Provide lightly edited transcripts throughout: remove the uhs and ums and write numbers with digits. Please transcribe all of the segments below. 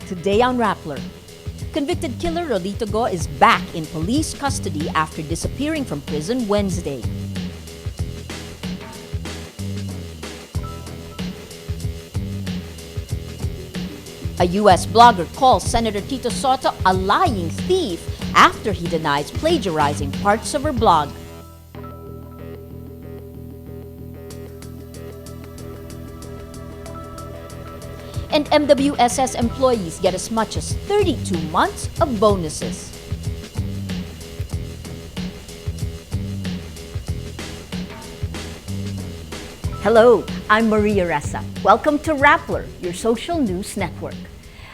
Today on Rappler. Convicted killer Rolito Go is back in police custody after disappearing from prison Wednesday. A U.S. blogger calls Senator Tito Sotto a lying thief after he denies plagiarizing parts of her blog. And MWSS employees get as much as 32 months of bonuses. Hello, I'm Maria Ressa. Welcome to Rappler, your social news network.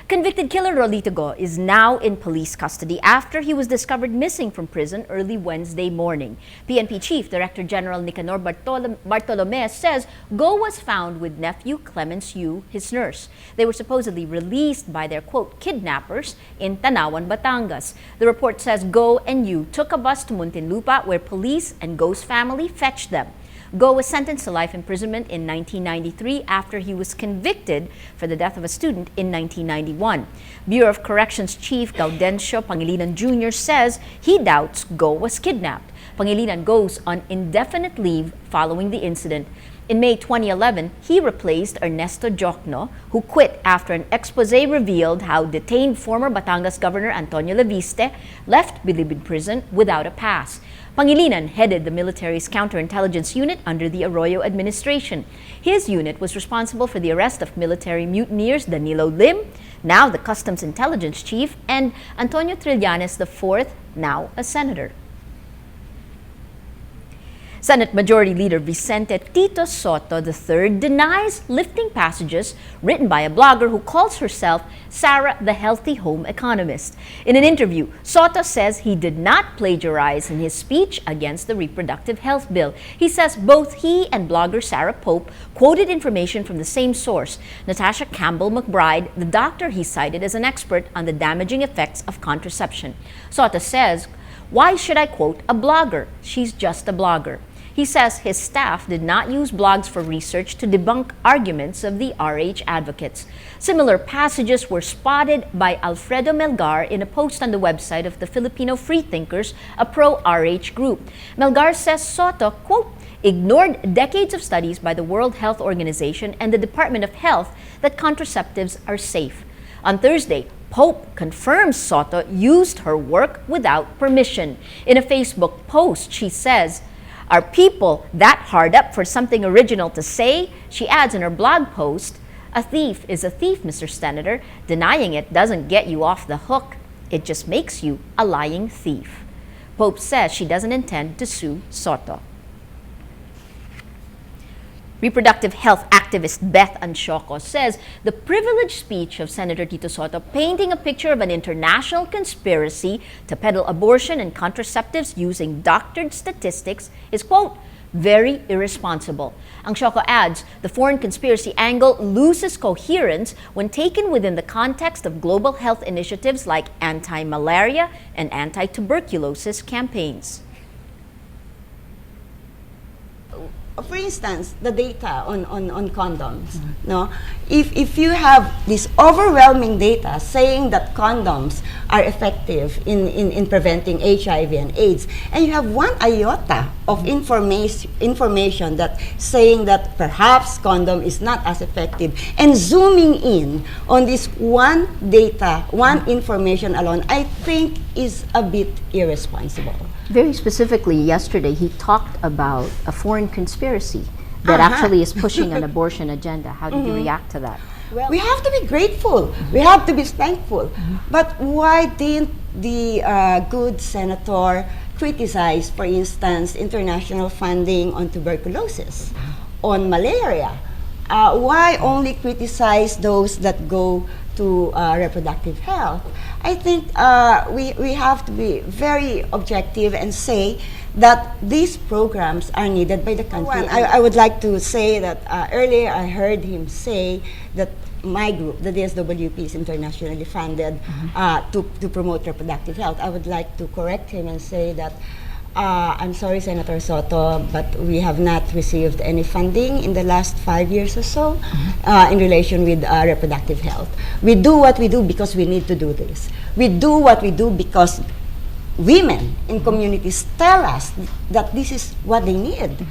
Convicted killer Rolito Go is now in police custody after he was discovered missing from prison early Wednesday morning. PNP Chief Director General Nicanor Bartolome says Go was found with nephew Clemens Yu, his nurse. They were supposedly released by their, quote, kidnappers in Tanawan, Batangas. The report says Go and Yu took a bus to Muntinlupa where police and Go's family fetched them. Go was sentenced to life imprisonment in 1993 after he was convicted for the death of a student in 1991. Bureau of Corrections Chief Gaudencio Pangilinan Jr. says he doubts Go was kidnapped. Pangilinan goes on indefinite leave following the incident. In May 2011, he replaced Ernesto Jocno, who quit after an expose revealed how detained former Batangas Governor Antonio Leviste left Bilibid prison without a pass. Pangilinan headed the military's counterintelligence unit under the Arroyo administration. His unit was responsible for the arrest of military mutineers Danilo Lim, now the Customs Intelligence Chief, and Antonio Trillanes IV, now a senator. Senate Majority Leader Vicente Tito Sotto III denies lifting passages written by a blogger who calls herself Sarah the Healthy Home Economist. In an interview, Sotto says he did not plagiarize in his speech against the Reproductive Health Bill. He says both he and blogger Sarah Pope quoted information from the same source, Natasha Campbell McBride, the doctor he cited as an expert on the damaging effects of contraception. Sotto says, "Why should I quote a blogger? She's just a blogger." He says his staff did not use blogs for research to debunk arguments of the RH advocates. Similar passages were spotted by Alfredo Melgar in a post on the website of the Filipino Freethinkers, a pro-RH group. Melgar says Sotto, quote, ignored decades of studies by the World Health Organization and the Department of Health that contraceptives are safe. On Thursday, Pope confirms Sotto used her work without permission. In a Facebook post, she says, "Are people that hard up for something original to say?" She adds in her blog post, "A thief is a thief, Mr. Senator. Denying it doesn't get you off the hook. It just makes you a lying thief." Pope says she doesn't intend to sue Sotto. Reproductive health activist Beth Anchoco says the privileged speech of Senator Tito Sotto painting a picture of an international conspiracy to peddle abortion and contraceptives using doctored statistics is, quote, very irresponsible. Anchoco adds the foreign conspiracy angle loses coherence when taken within the context of global health initiatives like anti-malaria and anti-tuberculosis campaigns. For instance, the data on condoms. No? If you have this overwhelming data saying that condoms are effective in preventing HIV and AIDS, and you have one iota of information that saying that perhaps condom is not as effective, and zooming in on this one data, one information alone, I think is a bit irresponsible. Very specifically, yesterday, he talked about a foreign conspiracy that actually is pushing an abortion agenda. How did you react to that? Well, we have to be grateful. We have to be thankful. But why didn't the good senator criticize, for instance, international funding on tuberculosis, on malaria? Why only criticize those that go to reproductive health? I think we have to be very objective and say that these programs are needed by the country. I would like to say that earlier I heard him say that my group, the DSWP, is internationally funded to promote reproductive health. I would like to correct him and say that I'm sorry, Senator Soto, but we have not received any funding in the last 5 years or so in relation with reproductive health. We do what we do because we need to do this. We do what we do because women in communities tell us that this is what they need.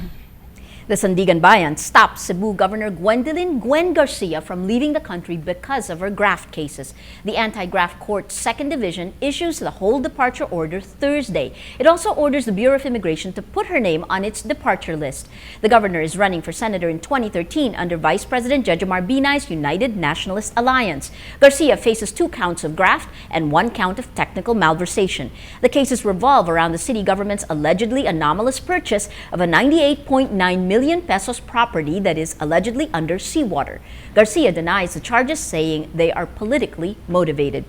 The Sandiganbayan stopped Cebu Governor Gwen Garcia from leaving the country because of her graft cases. The Anti-Graft Court's Second Division issues the whole departure order Thursday. It also orders the Bureau of Immigration to put her name on its departure list. The governor is running for senator in 2013 under Vice President Jejomar Binay's United Nationalist Alliance. Garcia faces 2 counts of graft and 1 count of technical malversation. The cases revolve around the city government's allegedly anomalous purchase of a 98.9 million pesos property that is allegedly under seawater. Garcia denies the charges, saying they are politically motivated.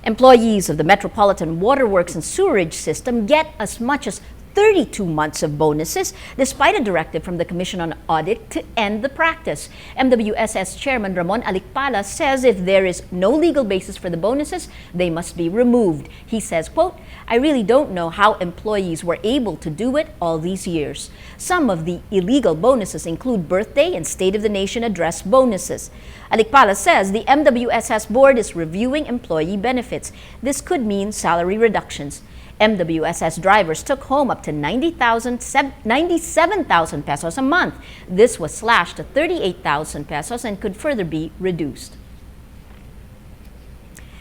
Employees of the Metropolitan Waterworks and Sewerage System get as much as 32 months of bonuses despite a directive from the Commission on Audit to end the practice. MWSS Chairman Ramon Alicpala says if there is no legal basis for the bonuses, they must be removed. He says, quote, "I really don't know how employees were able to do it all these years. Some of the illegal bonuses include birthday and State of the Nation address bonuses." Alicpala says the MWSS board is reviewing employee benefits. This could mean salary reductions. MWSS drivers took home up to 97,000 pesos a month. This was slashed to 38,000 pesos and could further be reduced.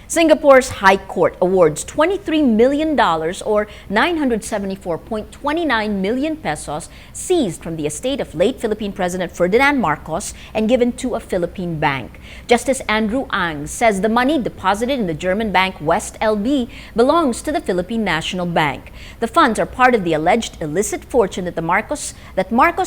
Singapore's High Court awards $23 million or 974.29 million pesos seized from the estate of late Philippine President Ferdinand Marcos and given to a Philippine bank. Justice Andrew Ang says the money deposited in the German bank West LB belongs to the Philippine National Bank. The funds are part of the alleged illicit fortune that Marcos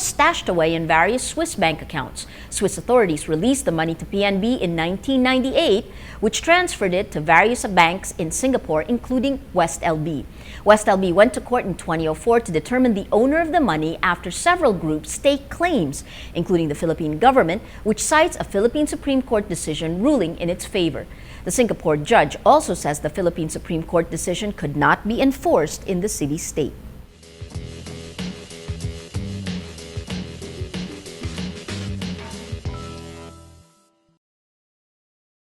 stashed away in various Swiss bank accounts. Swiss authorities released the money to PNB in 1998, which transferred it to various banks in Singapore, including West LB. West LB went to court in 2004 to determine the owner of the money after several groups staked claims, including the Philippine government, which cites a Philippine Supreme Court decision ruling in its favor. The Singapore judge also says the Philippine Supreme Court decision could not be enforced in the city-state.